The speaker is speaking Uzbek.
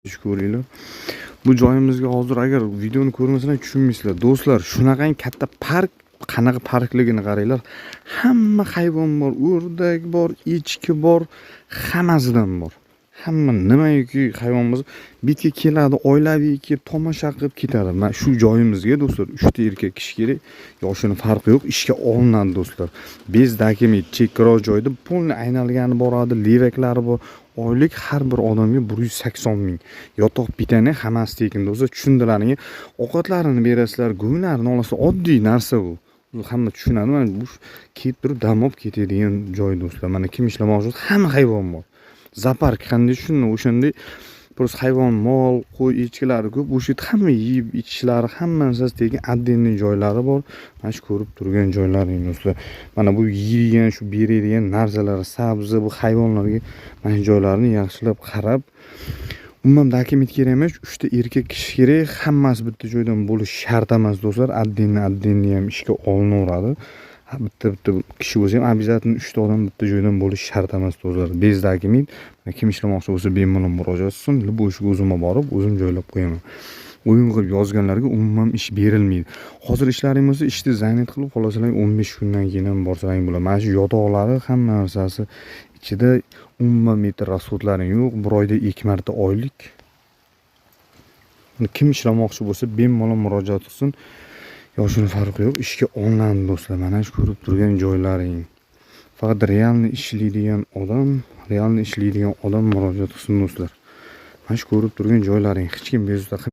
Ko'ringlar. Bu joyimizga hozir agar videoni ko'rmasalar tushunmaysizlar. Do'stlar, shunaqangi katta park, qanaqa parkligini qaranglar. Hamma hayvon bor, o'rdak bor, echki bor, hammasidan bor. Hamma nimaiki hayvon bo'lsa, bitga keladi, oilaviy kelib tomosha qilib ketadi. Mana shu joyimizga do'stlar 3 ta erkak kishi kerak. Yoshini farqi yo'q, ishga olinadi do'stlar. Bezdagi chekkaroq joyda polni aynalgani boradi, levaklari bor. Oylik har bir odamga 180 ming. Yotoq bitani hammasi tekin do'stlar, tushundilaring. Ovqatlarini berasizlar, go'nglarini olasiz, oddiy narsa bu. Hamma tushunadi. Mana bu kelib turib dam olib ketadigan joy do'stlar. Mana kim ishlamoqchi bo'lsa, hamma hayvon bor. Zoopark qanday tushundim, o'shanday просто hayvon, mol, qo'y, echkilari ko'p. O'sha yerda hamma yeyib ichishlari, hammasi tekin отдельный joylari bor. Mana shu ko'rib turgan joylaring do'stlar. Mana bu yeydigan, shu beradigan narsalar, sabzi, bu hayvonlarga mana shu joylarni yaxshilab qarab, umuman dokument kerak emas, 3 ta erkak kishi kerak, hammasi bitta joydan bo'lish shart emas do'stlar. Отдельный ham ishga olinaveradi. Bitta kishi bo'lsa ham обязательно 3 ta odam bitta joydan bo'lish shart emas do'stlar. Bezdagi mit, kim ishlamoqchi bo'lsa bemalol murojaat qilsin, bu ishga o'zim borib, o'zim joylab qo'yaman. O'yin qilib yozganlarga umuman ish berilmaydi. Hozir ishlaring bo'lsa, ishni zaynat qilib qolasizlar, 15 kundan keyin ham borsalar bo'ladi. Mana shu yotoqlari hamma narsasi ichida umuman metr rasxodlaring yo'q. Bir oyda 2 marta oylik. Kim ishlamoqchi bo'lsa bemalol murojaat qilsin. Yoshini farqi yo'q, ishga olinadi do'stlar. Mana shu ko'rib turgan joylaring. Faqat realniy ishlaydigan odam murojaat qilsin do'stlar. Mana shu ko'rib turgan joylaring hech kim bezovta